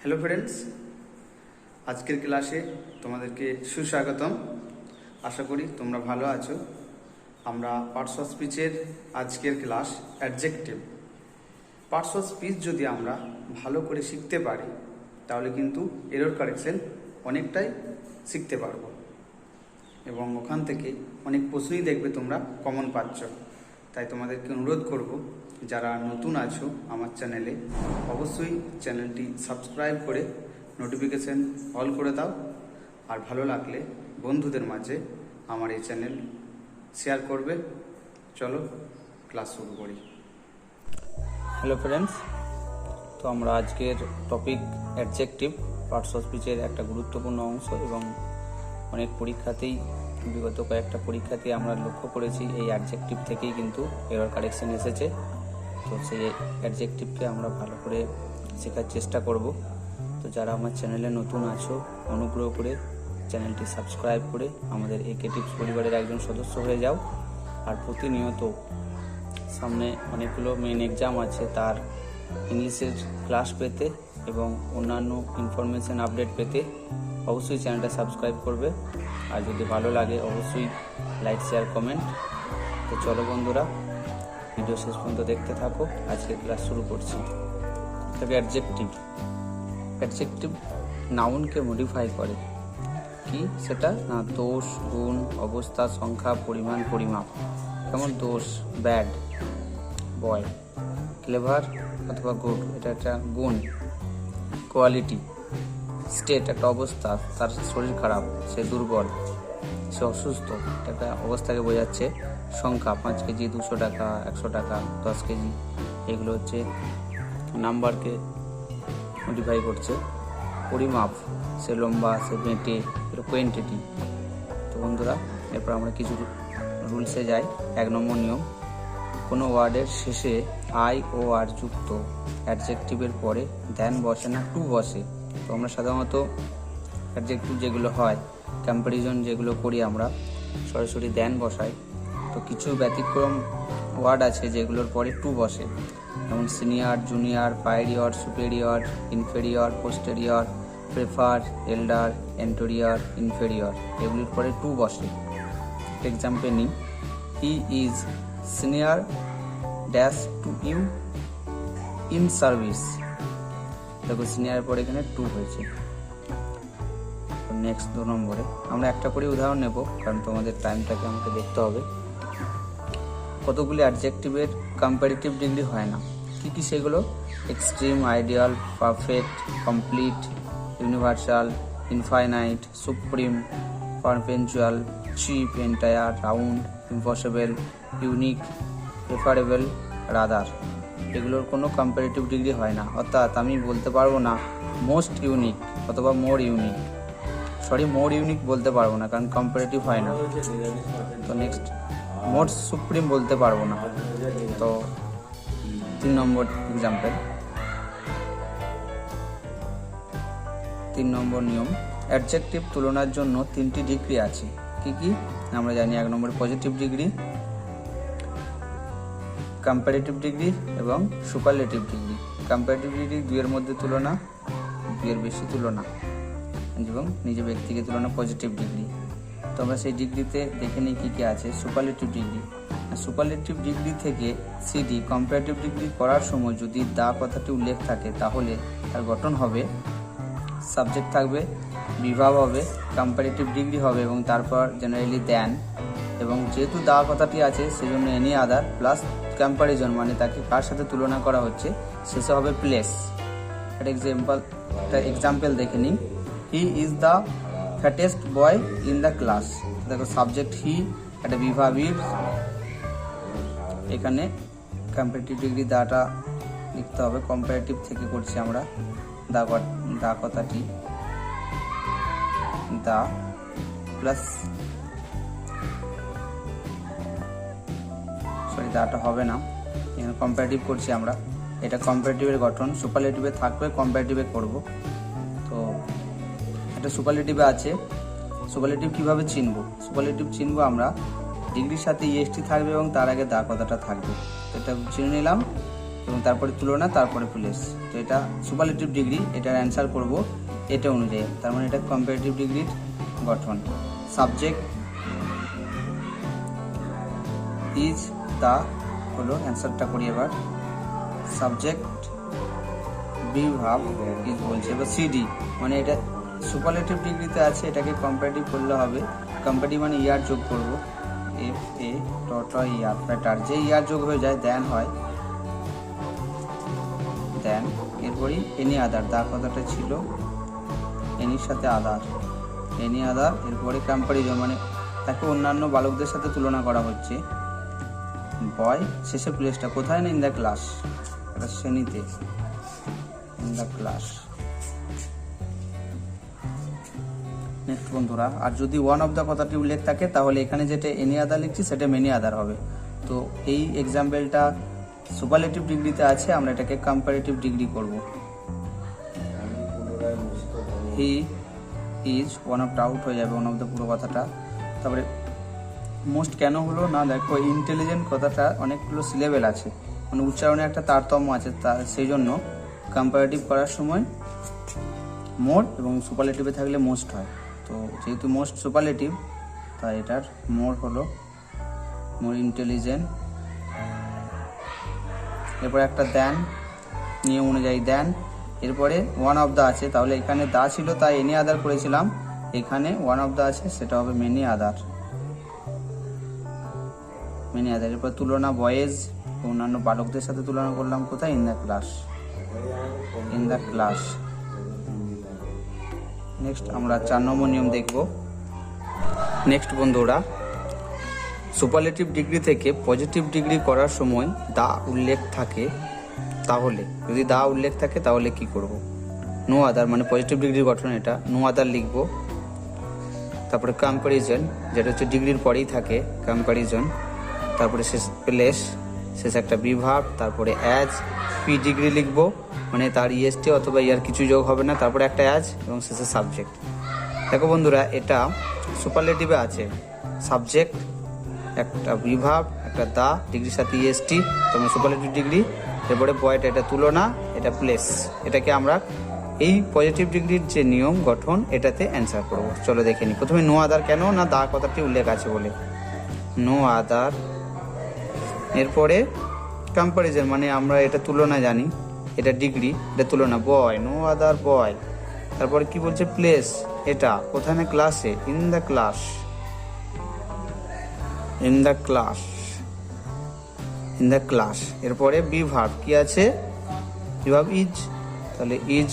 Hello friends, আজকের ক্লাসে তোমাদেরকে সুস্বাগতম। আশা করি তোমরা ভালো আছো। আমরা পার্টস অফ স্পিচের আজকের class adjective. Parts of speech যদি আমরা ভালো করে শিখতে পারি তাহলে কিন্তু এরর কারেকশন অনেকটাই শিখতে পারবো এবং ওখান থেকে অনেক প্রশ্নই দেখবে তোমরা কমন পাচ্ছ। তাই তোমাদেরকে অনুরোধ করব, যারা নতুন আছো আমার চ্যানেলে, অবশ্যই চ্যানেলটি সাবস্ক্রাইব করে নোটিফিকেশান অল করে দাও। আর ভালো লাগলে বন্ধুদের মাঝে আমার এই চ্যানেল শেয়ার করবে। চলো ক্লাস শুরু করি। হ্যালো ফ্রেন্ডস, তো আমরা আজকের টপিক অ্যাডজেক্টিভ, পার্টস অফ স্পিচের একটা গুরুত্বপূর্ণ অংশ এবং অনেক পরীক্ষাতেই, বিগত কয়েকটা পরীক্ষাতেই আমরা লক্ষ্য করেছি এই অ্যাডজেক্টিভ থেকেই কিন্তু এরর কারেকশন এসেছে। তো সেই অ্যাডজেক্টিভকে আমরা ভালো করে শেখার চেষ্টা করব। তো যারা আমার চ্যানেলে নতুন আছো, অনুগ্রহ করে চ্যানেলটি সাবস্ক্রাইব করে আমাদের একে টিপস পরিবারের একজন সদস্য হয়ে যাও। আর প্রতিনিয়ত সামনে অনেকগুলো মেন এক্সাম আছে, তার ইংলিশের ক্লাস পেতে এবং অন্যান্য ইনফরমেশান আপডেট পেতে অবশ্যই চ্যানেলটা সাবস্ক্রাইব করবে। আর যদি ভালো লাগে অবশ্যই লাইক, শেয়ার, কমেন্ট। তো চলো বন্ধুরা, ভিডিও শেষ পর্যন্ত দেখতে থাকো। আজকের ক্লাস শুরু করছি। তবে অ্যাডজেক্টিভ নাউনকে মডিফাই করে। কি সেটা না? দোষ, গুণ, অবস্থা, সংখ্যা, পরিমাণ, পরিমাপ। যেমন দোষ, ব্যাড, বয়। ক্লেভার অথবা গুড, এটা একটা গুণ। কোয়ালিটি, স্টেট, একটা অবস্থা, তার শরীর খারাপ, সে দুর্বল, সে অসুস্থ, একটা অবস্থাকে বোঝাচ্ছে। সংখ্যা, 5 কেজি, 200 টাকা, 100 টাকা, 10 কেজি, এগুলো হচ্ছে নাম্বারকে মডিফাই করছে। পরিমাপ, সে লম্বা, সে বেঁটে, এগুলো কোয়েন্টিটি। তো বন্ধুরা, এরপর আমরা কিছু রুলসে যাই। 1 নম্বর নিয়ম, কোনো ওয়ার্ডের শেষে আই ও আর যুক্ত অ্যাডজেক্টিভের পরে দেন বসে না, টু বসে। তো আমরা সাধারণত অ্যাডজেক্টিভ যেগুলো হয়, কম্প্যারিজন যেগুলো করি, আমরা সরাসরি দেন বসাই। তো কিছু ব্যতিক্রম ওয়ার্ড আছে যেগুলোর পরে টু বসে, যেমন senior, junior, prior, superior, inferior, posterior, prefer, elder, anterior, inferior, এগুলির পরে টু বসে। এক্সাম্পল নিই, he is senior dash to you in service. দেখো সিনিয়র পরে এখানে টু হয়েছে। নেক্সট 2 নম্বরে আমরা একটা করে উদাহরণ নেব, কারণ তোমাদের টাইমটাকে আমাকে দেখতে হবে। কতগুলি অ্যাডজেক্টিভের কম্পারেটিভ ডিগ্রি হয় না, কি কি সেগুলো? Extreme, ideal, perfect, complete, universal, infinite, supreme, perpetual, cheap, entire, round, impossible, unique, preferable, rather. এগুলোর কোনো কম্পারেটিভ ডিগ্রি হয় না। অর্থাৎ আমি বলতে পারবো না মোস্ট ইউনিক অথবা মোর ইউনিক, মোর ইউনিক বলতে পারবো না, কারণ কম্পারেটিভ হয় না। তো নেক্সট, মোর সুপ্রিম বলতে পারবো না। তো 3 নম্বর এক্সাম্পল, 3 নম্বর নিয়ম, অ্যাডজেক্টিভ তুলনার জন্য 3টি ডিগ্রি আছে। কি কি আমরা জানি? 1 নম্বর পজিটিভ ডিগ্রি, কম্পারেটিভ ডিগ্রি এবং সুপারলেটিভ ডিগ্রি। কম্পারেটিভ ডিগ্রি 2 এর মধ্যে তুলনা, 2 এর বেশি তুলনা, এবং নিজে ব্যক্তিকে তুলনা পজিটিভ ডিগ্রি। তো আমরা সেই ডিগ্রিতে দেখে নিই কী কী আছে। সুপারলেটিভ ডিগ্রি, সুপারলেটিভ ডিগ্রি থেকে সিডি, কম্পারেটিভ ডিগ্রি করার সময় যদি দা কথাটি উল্লেখ থাকে তাহলে তার গঠন হবে, সাবজেক্ট থাকবে, বিভাব হবে, কম্পারেটিভ ডিগ্রি হবে এবং তারপর জেনারেলি দেন, এবং যেহেতু দা কথাটি আছে সেজন্য এনি আদার প্লাস কম্প্যারিজন, মানে তাকে কার সাথে তুলনা করা হচ্ছে, শেষে হবে প্লেস। একটা এক্সাম্পল দেখে নিই, he is the fattest boy in the class. দেখো সাবজেক্ট হি, একটা বিভাব ইজ, এখানে কম্পারেটিভ ডিগ্রি দাটা লিখতে হবে। কম্পারেটিভ থেকে করছি আমরা, দা কথাটি, দা প্লাস, দাটা হবে না, এখানে কম্পারেটিভ করছি আমরা। এটা কম্পারেটিভের গঠন, সুপারলেটিভে থাকবে, কম্পারেটিভে করব। তো এটা সুপারলেটিভে আছে। সুপারলেটিভ কিভাবে চিনবো? সুপারলেটিভ চিনবো আমরা, ডিগ্রির সাথে ইএসটি থাকবে এবং তার আগে দা কথাটা থাকবে। এটা চিনে নিলাম। এবং তারপরে তুলনা, তারপরে প্লেস। তো এটা সুপারলেটিভ ডিগ্রি, এটার অ্যান্সার করব এটা অনুযায়ী। তার মানে এটা কম্পারেটিভ ডিগ্রির গঠন। সাবজেক্ট ইজ দা হলো, অ্যান্সারটা করি এবার। সাবজেক্ট বিভাব ইজ বলছে। এবার সিডি মানে এটা সুপারলেটিভ ডিগ্রিতে আছে, এটাকে কম্পারেটিভ করলে হবে। কম্পারেটিভ মানে ইয়ার যোগ করব, এফ এ ট ইয়ার প্যাটার, যে ইয়ার যোগ হয়ে যায় দেন হয়, দেন। এরপরই এনি আদার, দা কথাটা ছিল এনির সাথে আদার, এনি আদার। এরপরে কম্পারিজন মানে তাকে অন্যান্য বালকদের সাথে তুলনা করা হচ্ছে। বয়, শেষে প্লেসটা কোথায় না ইন দ্য ক্লাস, এটা শ্রেণীতে, ইন দ্য ক্লাস। নেক্সট বন্ধুরা, আর যদি ওয়ান অফ দ্য কথাটি উল্লেখ থাকে তাহলে এখানে যেটা এনি আদার লিখছি সেটা মেনি আদার হবে। তো এই এক্সাম্পলটা সুপারলেটিভ ডিগ্রিতে আছে, আমরা এটাকে কম্পারেটিভ ডিগ্রি করব। হি ইজ, ওয়ান অফটা আউট হয়ে যাবে, ওয়ান অফ দ্য পুরো কথাটা। তারপরে মোস্ট কেন হলো না, দেখো ইন্টেলিজেন্ট কথাটা অনেকগুলো সিলেবেল আছে, মানে উচ্চারণে একটা তারতম্য আছে, সেই জন্য কম্পারেটিভ করার সময় মোর এবং সুপারলেটিভে থাকলে মোস্ট হয়। তো যেহেতু মোস্ট সুপারলেটিভ, তাই এটার মোর হলো মোর ইন্টেলিজেন্ট। এরপরে একটা দেন, নিয়ম অনুযায়ী দেন। এরপরে ওয়ান অফ দ্য আছে, তাহলে এখানে দা ছিল তাই এনি আদার করেছিলাম, এখানে ওয়ান অফ দ্য আছে সেটা হবে মেনি আদার, মেনি আদার। এরপর তুলনা, বয়েজ অন্যান্য বালকদের সাথে তুলনা করলাম কোথায়, in the class, in the class. Next আমরা 4 নম্বর নিয়ম দেখব। নেক্সট বন্ধুরা, সুপারলেটিভ ডিগ্রি থেকে পজিটিভ ডিগ্রি করার সময় দা উল্লেখ থাকে, তাহলে যদি দা উল্লেখ থাকে তাহলে কি করব? নো আদার মানে পজিটিভ ডিগ্রির গঠন, এটা নো আদার লিখব। তারপরে কম্পারিজন, যেটা হচ্ছে ডিগ্রির পরেই থাকে কম্পারিজন। তারপরে শেষ প্লেস, শেষ একটা বিভাগ। তারপরে অ্যাজ, পি ডিগ্রি লিখব, মানে তার ইএসটি অথবা ইয়ার কিছু যোগ হবে না। তারপরে একটা অ্যাজ এবং শেষে সাবজেক্ট। দেখো বন্ধুরা, এটা সুপারলেটিভে আছে, সাবজেক্ট একটা বিভাগ, একটা দা, ডিগ্রির সাথে ইএসটি, তোমার সুপারলেটিভ ডিগ্রি। এরপরে বয়টা, এটা তুলনা, এটা প্লেস। এটাকে আমরা এই পজিটিভ ডিগ্রির যে নিয়ম গঠন এটাতে অ্যান্সার করব। চলো দেখে নিই। প্রথমে নো আদার, কেন না দা কথাটি উল্লেখ আছে বলে, নো আদার। এরপরে কম্পারিজন মানে আমরা এটা তুলনা জানি, এটা ডিগ্রি, এটা তুলনা, বয়, নো আদার বয়। তারপরে কি বলছে, প্লেস, এটা কোথায় না ক্লাসে, in the class, in the class, in the class. এরপরে বিভাগ কি আছে, বিভাগ ইজ, তাহলে is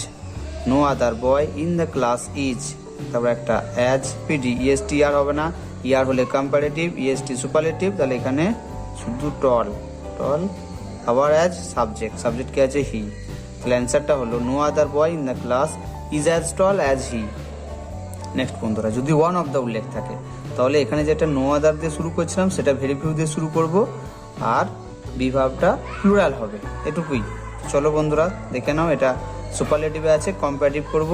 no other boy in the class is. তারপর একটা অ্যাজ, পিডি, ইএসটি আর হবে না, ইয়ার হলে কম্পারেটিভ, ইএসটি সুপারলেটিভ, তাহলে এখানে শুধু টল, টল। আবার অ্যাজ সাবজেক্ট, সাবজেক্ট কি আছে, হি। তাহলে অ্যান্সারটা হলো no other boy in the class is as tall as he. Next বন্ধুরা, যদি ওয়ান অফ দ্য উল্লেখ থাকে তাহলে এখানে যেটা নো আদার দিয়ে শুরু করছিলাম সেটা ভেরি ফিউ দিয়ে শুরু করব, আর বিভাগটা প্লুরাল হবে, এটুকুই। চলো বন্ধুরা দেখে নাও, এটা সুপারলেটিভে আছে, কম্পারেটিভ করব।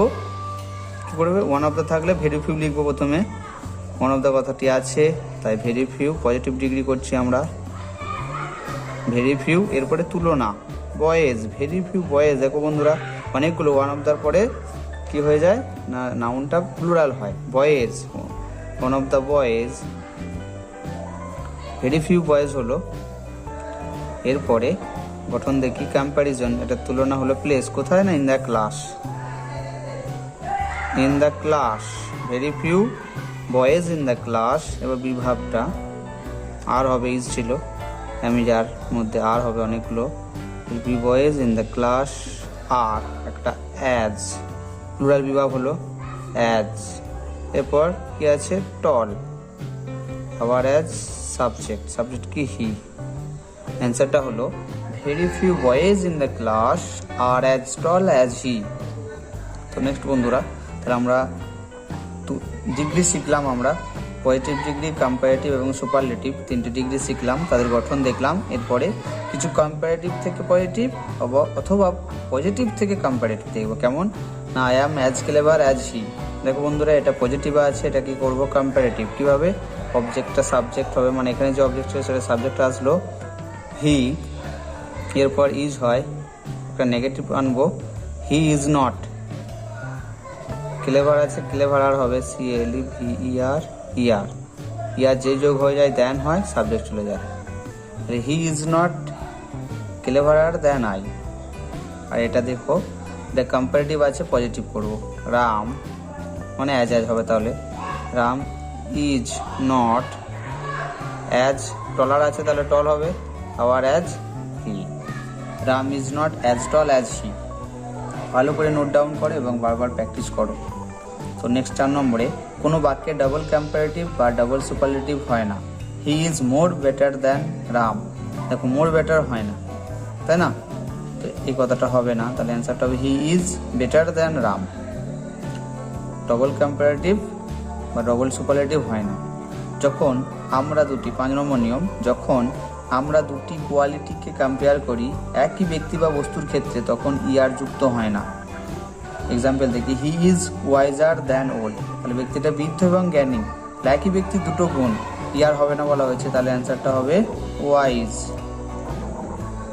কী করবে, ওয়ান অফ দ্য থাকলে ভেরি ফিউ লিখবো প্রথমে, ওয়ান অফ দ্য কথাটি আছে তাই ভেরি ফিউ, পজিটিভ ডিগ্রি করছি আমরা, ভেরি ফিউ। এরপরে তুলনা, বয়েজ, ভেরি ফিউ বয়েজ। দেখো বন্ধুরা, অনেকগুলো ওয়ান অফ দ্যার পরে কি হয়ে যায় না, নাউনটা প্লুরাল হয়, boys, one of the boys, very few boys হলো। এরপরে গঠন দেখি, কম্প্যারিজন, এটা তুলনা হলো, প্লেস কোথায় না, in the class, in the class, very few boys in the class. এবার বিভাগটা আর হবে, ইজ ছিল, আমি যার মধ্যে আর হবে অনেকগুলো, বয়েজ ইন দ্য ক্লাস, আর একটা অ্যাজ, প্লুরাল বিভাগ হলো অ্যাজ। এরপর কি আছে, টল, আবার অ্যাজ সাবজেক্ট, সাবজেক্ট কি, হি। অ্যান্সারটা হলো very few boys in the class are as tall as he. তো নেক্সট বন্ধুরা, তাহলে আমরা ডিগ্রি শিখলাম, আমরা পজিটিভ ডিগ্রি, কম্পারেটিভ এবং সুপারলেটিভ, 3টে ডিগ্রি শিখলাম, তাদের গঠন দেখলাম। এরপরে কিছু কম্পারেটিভ থেকে পজিটিভ অথবা পজিটিভ থেকে কম্পারেটিভ দেখবো, কেমন না, I am as clever as he. দেখো বন্ধুরা, এটা পজিটিভে আছে, এটা কি করবো, কম্পারেটিভ। কীভাবে, অবজেক্টটা সাবজেক্ট হবে, মানে এখানে যে অবজেক্ট ছিল সেটা সাবজেক্ট আসলো হি, এরপর ইজ হয়, একটা নেগেটিভ আনবো, হি ইজ নট। ক্লেভার আছে, ক্লেভার আর হবে CLEVER, ইয়ার যে যোগ হয়ে যায় দেন হয়, সাবজেক্ট চলে যায়। He is not cleverer than I. আর এটা দেখো, এটা কম্পারেটিভ আছে, পজিটিভ করব। রাম মানে অ্যাজ হবে, তাহলে রাম ইজ নট অ্যাজ, টলার আছে তাহলে টল হবে, আবার as he. Ram is not as tall as হি। ভালো করে নোট ডাউন করো এবং বারবার প্র্যাকটিস করো। তো নেক্সট 4 নম্বরে, কোনো বাক্যে ডাবল কম্পারেটিভ বা ডাবল সুপারলেটিভ হয় না। He is more better than Ram, দেখো মোর বেটার হয় না, তাই না? তো এই কথাটা হবে না, তাহলে অ্যান্সারটা হবে he is better than Ram. Double comparative বা ডবল সুপারলেটিভ হয় না। যখন আমরা দুটি, 5 নম্বর নিয়ম, যখন আমরা দুটি কোয়ালিটিকে কম্পেয়ার করি একই ব্যক্তি বা বস্তুর ক্ষেত্রে, তখন ইয়ার যুক্ত হয় না। এক্সাম্পল দেখি, he is wiser than old, তাহলে ব্যক্তিটা বৃদ্ধ এবং জ্ঞানী। একই ব্যক্তির দুটো গুণ, ইয়ার হবে না বলা হয়েছে, তাহলে অ্যান্সারটা হবে wise.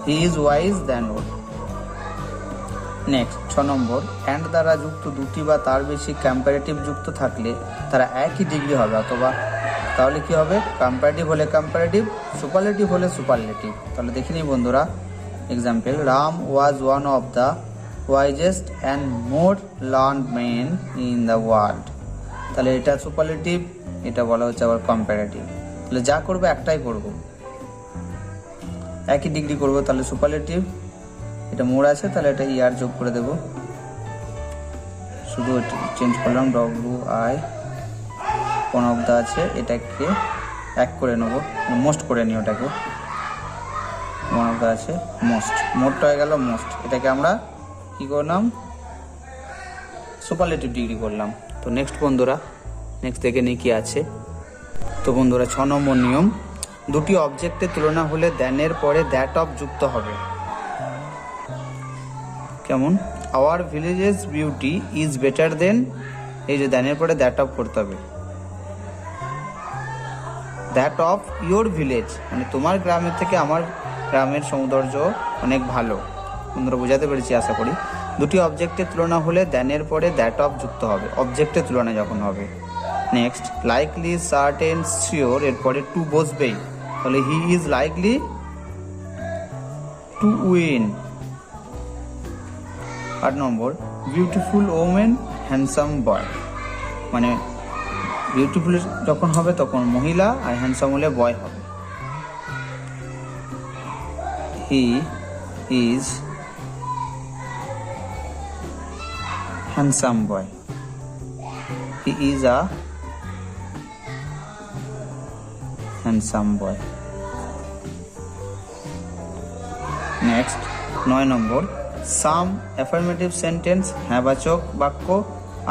He is wise than old. Next 6 number, and দ্বারা যুক্ত দুটি বা তার বেশি কম্পারেটিভ যুক্ত থাকলে তারা একই ডিগ্রি হবে, অথবা তাহলে কি হবে, কম্পারেটিভ হলে কম্পারেটিভ, সুপারলেটিভ হলে সুপারলেটিভ। তাহলে দেখে নিই বন্ধুরা, example, Ram was one of the wisest and more learned men in the world. তাহলে এটা সুপারলেটিভ, এটা বলা হচ্ছে আবার কম্পারেটিভ। তাহলে যা করবো একটাই করব, একই ডিগ্রি করব, তাহলে সুপারলেটিভ। এটা মোর আছে, তাহলে এটা ইয়ার যোগ করে দেব, শুধু চেঞ্জ করলাম, WI, কোন অফ দা আছে, এটাকে এক করে নেব, মোস্ট করে নিই ওটাকে, ওয়ান অফ দা আছে মোস্ট, মোটটা হয়ে গেল মোস্ট। এটাকে আমরা কি করলাম, সুপারলেটিভ ডিগ্রি করলাম। তো নেক্সট বন্ধুরা, নেক্সট দেখে নিই কি আছে। তো বন্ধুরা 6 নম্বর নিয়ম, দুটি অবজেক্টের তুলনা হলে দ্যানের পরে দ্যাট অফ যুক্ত হবে। কেমন, our villages beauty is better than, এই যে দ্যানের পরে দ্যাট অফ করতে হবে, দ্যাট অফ ইয়োর ভিলেজ, মানে তোমার গ্রামের থেকে আমার গ্রামের সৌন্দর্য অনেক ভালো। বন্ধুরা বোঝাতে পেরেছি আশা করি। দুটি অবজেক্টের তুলনা হলে দ্যানের পরে দ্যাট অফ যুক্ত হবে, অবজেক্টের তুলনা যখন হবে। নেক্সট, লাইকলি, সার্টেন, শিওর, এরপরে টু বসবেই, তাহলে he is likely to win. 8 number, beautiful women handsome boy, মানে বিউটিফুল যখন হবে তখন মহিলা, আর হ্যান্ডসাম হলে বয় হবে। He is handsome boy, he is a handsome boy. Next 9 নম্বর, সাম অ্যাফার্মেটিভ সেন্টেন্স হ্যাঁবাচক বাক্য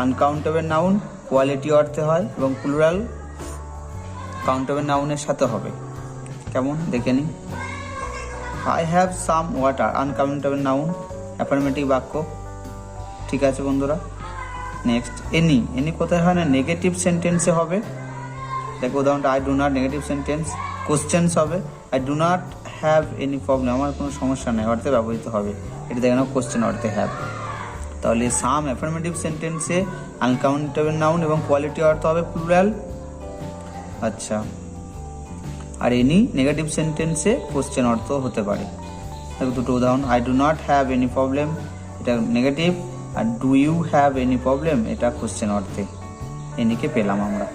আনকাউন্টেবল নাউন কোয়ালিটি অর্থে হয় এবং প্লুরাল কাউন্টেবল নাউনের সাথে হবে। কেমন দেখে নিই, I have some water, uncountable noun, affirmative বাক্য, ঠিক আছে বন্ধুরা। নেক্সট, এনি, এনি কোথায় হয় না, নেগেটিভ সেন্টেন্সে হবে। দেখো উদাহরণটা, I do not, negative sentence, questions হবে, I do not have any problem, আমার কোনো সমস্যা নেই অর্থে ব্যবহৃত হবে। এটা দেখে নাও কোশ্চেন অর্থে হ্যাভ। তাহলে সাম অ্যাফার্মেটিভ সেন্টেন্সে আনকাউন্টেবল নাউন এবং কোয়ালিটি অর্থ হবে প্লুরাল। আচ্ছা, আর এনি নেগেটিভ সেন্টেন্সে কোশ্চেন অর্থ হতে পারে। দেখো দুটো উদাহরণ, I do not have any problem, এটা নেগেটিভ, আর do you have any problem, এটা কোশ্চেন অর্থে। এনিকে পেলাম আমরা।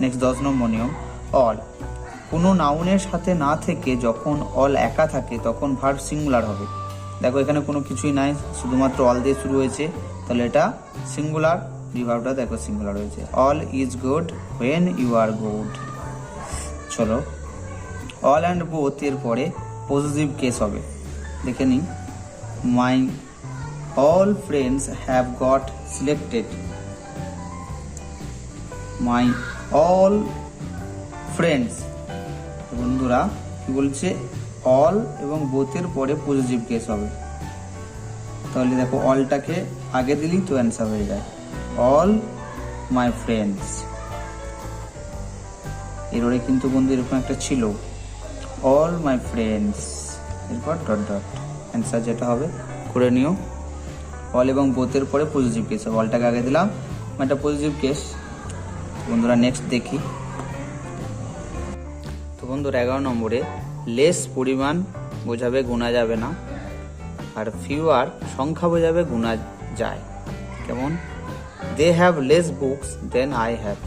নেক্সট 10 নম্বর নিয়ম, অল, কোনো নাউনের সাথে না থেকে যখন অল একা থাকে তখন ভার্ব সিঙ্গুলার হবে। দেখো এখানে কোনো কিছুই নাই, শুধুমাত্র অল দিয়ে শুরু হয়েছে, তাহলে এটা সিঙ্গুলার, ভার্বটা দেখো সিঙ্গুলার হয়েছে। All is good when you are good. চলো, অল অ্যান্ড বোথ এর পরে পজিটিভ কেস হবে, দেখে নিই। My all friends have got selected, my all friends. বন্ধুরা কি বলছে, অল এবং বোথের পরে পজিটিভ কেস হবে। তাহলে দেখো অলটাকে আগে দিলেই তো অ্যান্সার হয়ে যায়, অল মাই ফ্রেন্ডস। এরপরে কিন্তু বন্ধু এরকম একটা ছিল, অল মাই ফ্রেন্ডস, এরপর ডট ডট। অ্যান্সার যেটা হবে করে নিও। অল এবং বোথের পরে পজিটিভ কেস, অলটাকে আগে দিলাম, একটা পজিটিভ কেস। বন্ধুরা নেক্সট দেখি। তো বন্ধুরা 11 নম্বরে লেস পরিমাণ বোঝাবে গোনা যাবে না, আর ফিউয়ার সংখ্যা বোঝাবে গোনা যায়। কেমন? They have less books than I have.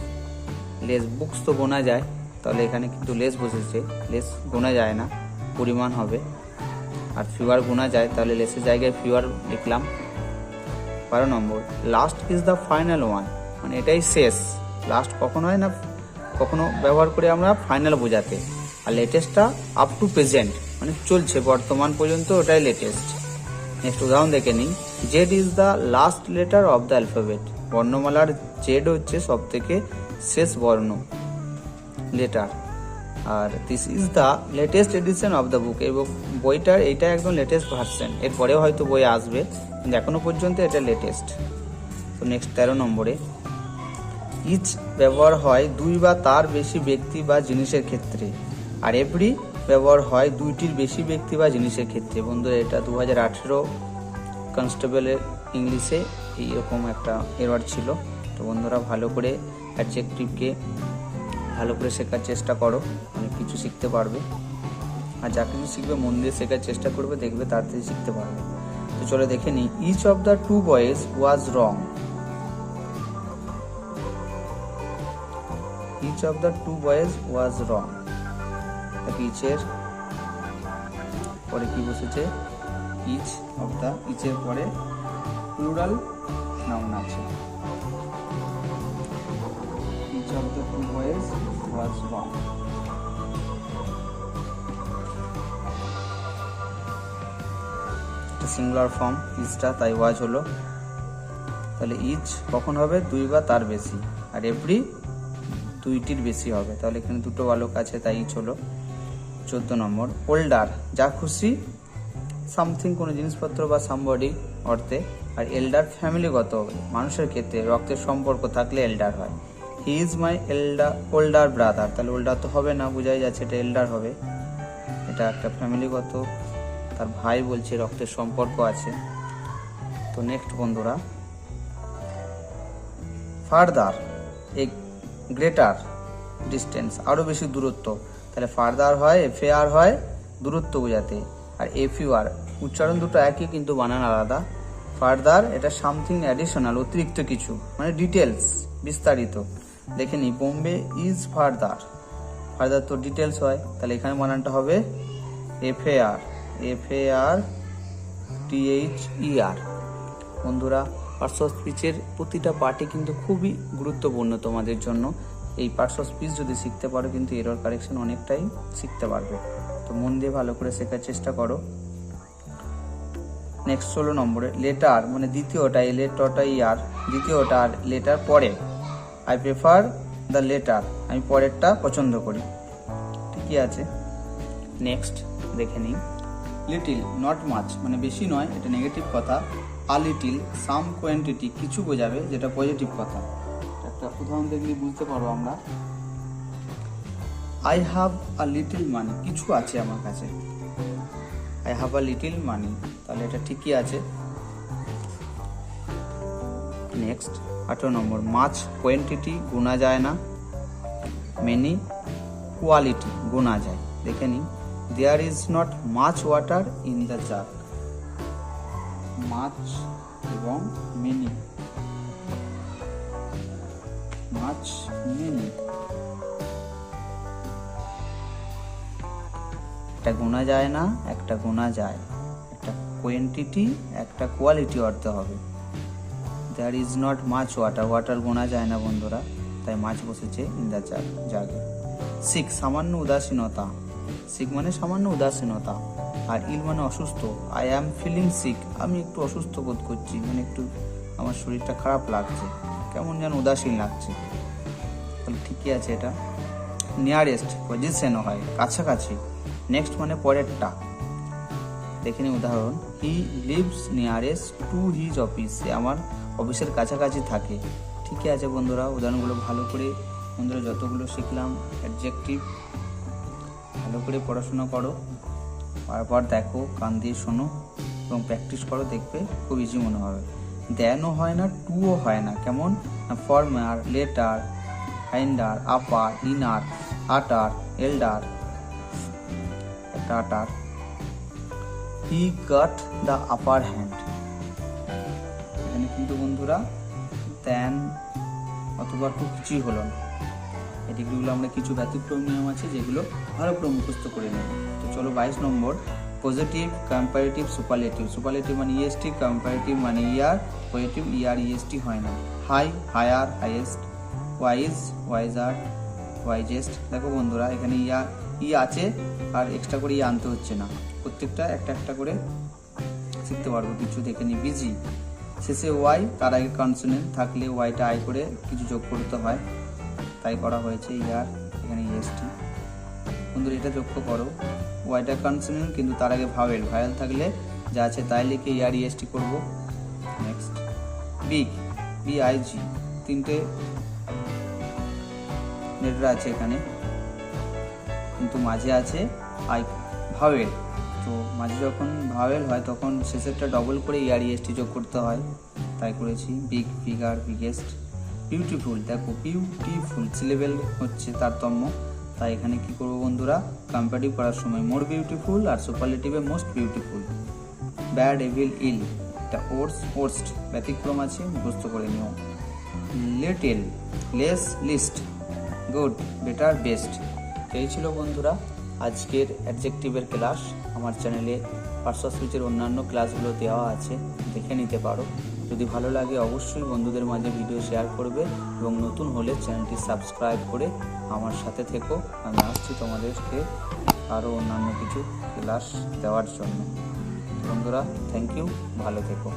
Less books তো গোনা যায়, তাহলে এখানে কিন্তু লেস বসেছে, লেস গোনা যায় না, পরিমাণ হবে। আর ফিউয়ার গোনা যায়, তাহলে লেসের জায়গায় ফিউয়ার লিখলাম। 12 নম্বর last is the final one, মানে এটাই শেষ। লাস্ট কখন হয় না, কখনো ব্যবহার করে আমরা ফাইনাল বোঝাতে। আর লেটেস্টটা আপ টু প্রেজেন্ট, মানে চলছে বর্তমান পর্যন্ত, ওটাই লেটেস্ট। নেক্সট উদাহরণ দেখে নিই। Z is the last letter of the alphabet. বর্ণমালার জেড হচ্ছে সব থেকে শেষ বর্ণ লেটার। আর this is the latest edition of the book, এবং বইটার এইটা একদম লেটেস্ট ভার্সন। এরপরেও হয়তো বই আসবে, কিন্তু এখনো পর্যন্ত এটা লেটেস্ট। তো নেক্সট 13 নম্বরে ইচ ব্যবহার হয় দুই বা তার বেশি ব্যক্তি বা জিনিসের ক্ষেত্রে, আর এভরি ব্যবহার হয় দুইটির বেশি ব্যক্তি বা জিনিসের ক্ষেত্রে। বন্ধুরা এটা 2018 কনস্টেবলের ইংলিশে এইরকম একটা এরর ছিল। তো বন্ধুরা ভালো করে অ্যাডজেক্টিভকে ভালো করে শেখার চেষ্টা করো, অনেক কিছু শিখতে পারবে। আর যা কিছু শিখবে মন দিয়ে শেখার চেষ্টা করবে, দেখবে তাড়াতাড়ি শিখতে পারবে। তো চলো দেখে নিই। Each of the two boys was wrong. Each of the two boys was wrong. ইচের পরে কি বসেছে? ইচ অফ দ্য, ইচের পরে প্লুরাল নাউন আছে। Each of the two boys was wrong. Singular form ইচটা, তাই ওয়াজ হলো। তাহলে ইচ কখন হবে? দুই বা তার বেশি। আর এভরি দুইটির বেশি হবে, তাহলে এখানে দুটো বালক আছে, তাই ইচ হলো। 14 নম্বর ওল্ডার, যা খুশি সামথিং কোনো জিনিসপত্র বা সামবডি অর্থে। আর এল্ডার ফ্যামিলিগত মানুষের ক্ষেত্রে, রক্তের সম্পর্ক থাকলে এল্ডার হয়। He is my older brother, তাহলে ওল্ডার তো হবে না, বোঝাই যাচ্ছে এটা এল্ডার হবে। এটা একটা ফ্যামিলিগত, তার ভাই বলছে, রক্তের সম্পর্ক আছে। তো নেক্সট বন্ধুরা ফার্দার, এ গ্রেটার ডিস্টেন্স, আরও বেশি দূরত্ব। তাহলে ফার্দার হয় এফএআর হয় দূরত্ব বোঝাতে, আর এফইউআর উচ্চারণ দুটো একই কিন্তু বানান আলাদা। ফার্দার এটা সামথিং অ্যাডিশনাল, অতিরিক্ত কিছু, মানে ডিটেলস, বিস্তারিত। দেখে নি বোম্বে ইজ ফার্দার, ফার্দার তো ডিটেলস হয়, তাহলে এখানে বানানটা হবে এফএআর, এফএআর THER। বন্ধুরা পার্টস অফ স্পিচের প্রতিটা পার্টই কিন্তু খুবই গুরুত্বপূর্ণ তোমাদের জন্য। এই পার্টস অফ স্পিচ যদি শিখতে পারো, কিন্তু এরর কারেকশন অনেকটাই শিখতে পারবে। তো মন দিয়ে ভালো করে শেখার চেষ্টা করো। নেক্সট 16 নম্বরে লেটার, মানে দ্বিতীয়টা, লেটারটা ইয়ার, দ্বিতীয়টা আর লেটার পরে। আই প্রেফার দ্য লেটার, আমি পরেরটা পছন্দ করি। ঠিকই আছে। নেক্সট দেখে নিই। লিটিল নট মাচ, মানে বেশি নয়, এটা নেগেটিভ কথা। আ লিটিল সাম কোয়ান্টিটি, কিছু বোঝাবে, যেটা পজিটিভ কথা। একটা উদাহরণ দেখলে বুঝতে পারবো আমরা। আই হ্যাভ আ লিটিল মানি, কিছু আছে আমার কাছে। আই হ্যাভ আ লিটিল মানি, তাহলে এটা ঠিকই আছে। নেক্সট 18 নম্বর মাছ কোয়ান্টিটি গোনা যায় না, মেনি কোয়ালিটি গোনা যায়। দেখে নিই। There is not much water in the jug. Much এবং মেনি, মাছ মেনি, একটা গোনা যায় না, একটা গোনা যায়, একটা কোয়ান্টিটি একটা কোয়ালিটি অর্থ হবে। There is not much water, water গোনা যায় না বন্ধুরা, তাই মাছ বসেছে ইন দ্য জাগে। সিক সামান্য উদাসীনতা, সিক মানে সামান্য উদাসীনতা। আর ইল মানে অসুস্থ। আই অ্যাম ফিলিং সিক, আমি একটু অসুস্থ বোধ করছি, মানে একটু আমার শরীরটা খারাপ লাগছে, কেমন যেন উদাসীন লাগছে। তাহলে ঠিকই আছে এটা। নিয়ারেস্ট পজিশনও হয়, কাছাকাছি। নেক্সট মানে পরেরটা। দেখে নিই উদাহরণ। He lives nearest to his office, সে আমার অফিসের কাছাকাছি থাকে। ঠিকই আছে বন্ধুরা। উদাহরণগুলো ভালো করে বন্ধুরা যতগুলো শিখলাম অ্যাডজেক্টিভ ভালো করে পড়াশোনা করো, বারবার দেখো, কান দিয়ে শোনো। এবং প্র্যাকটিস করো, দেখবে খুব ইজি মনে হবে। দেনও হয় না, টুও হয় না। কেমন? ফর্মার, লেটার, হাইন্ডার, আপার, ইনার, আটার, এল্ডার, একটা আটার। He got the upper hand. এখানে কিন্তু বন্ধুরা দেন অথবা টু কিছুই হলো না। এই ডিগ্রিগুলো আমরা কিছু ব্যতিক্রম নিয়ম আছে যেগুলো ভালো করে মুখস্থ করে নেব। তো চলো 22 number, positive, comparative, superlative. Superlative মানে ইএসটি, কম্পারেটিভ মানে ইয়ার, পজিটিভ ইয়ার ইএসটি হয় না। High, higher, highest, wise, wiser, wisest. দেখো বন্ধুরা এখানে ই আছে আর এক্সট্রা করে আনতে হচ্ছে না, প্রত্যেকটা একটা একটা করে শিখতে পারবো। কিছু দেখে নি। বিজি, শেষে ওয়াই, তার আগে কনসোনেন্ট থাকলে ওয়াইটা আই করে কিছু যোগ করতে হয়, তাই করা হয়েছে। ইয়ার, এখানে ইএসটি। বন্ধুরা এটা লক্ষ্য করো, ওয়াইটা কনসোনেন্ট কিন্তু তার আগে ভাওয়েল, ভাওয়েল থাকলে যা আছে তাই লিখে ইয়ার ইএসটি করব। নেক্সট, বিগ, বিআইজি, তিনটে লেটার আছে এখানে, কিন্তু মাঝে আছে আই ভাওয়েল। তো মাঝে যখন ভাওয়েল হয় তখন শেষেরটা ডবল করে ইয়ার ইএসটি যোগ করতে হয়, তাই করেছি। Big, bigger, biggest. বিউটিফুল, দেখো বিউটিফুল সিলেবেল হচ্ছে তারতম্য, তাই এখানে কি করব বন্ধুরা, কম্পারেটিভ করার সময় মোর বিউটিফুল আর সুপারলেটিভে most beautiful. Bad, evil, ill, এটা ওর্স্ট ব্যতিক্রম আছে, মুখস্থ করে নিও। Little, less, least, good, better, best. এই ছিল বন্ধুরা আজকের অ্যাডজেক্টিভের ক্লাস। আমার চ্যানেলে পার্শ্ব স্পিচের অন্যান্য ক্লাসগুলো দেওয়া আছে, দেখে নিতে পারো। যদি ভালো লাগে অবশ্যই বন্ধুদের মাঝে ভিডিও শেয়ার করবে এবং নতুন হলে চ্যানেলটি সাবস্ক্রাইব করে আমার সাথে থেকো। আমি আসছি তোমাদেরকে আরও অন্যান্য কিছু ক্লাস দেওয়ার জন্য। বন্ধুরা থ্যাংক ইউ, ভালো থেকো।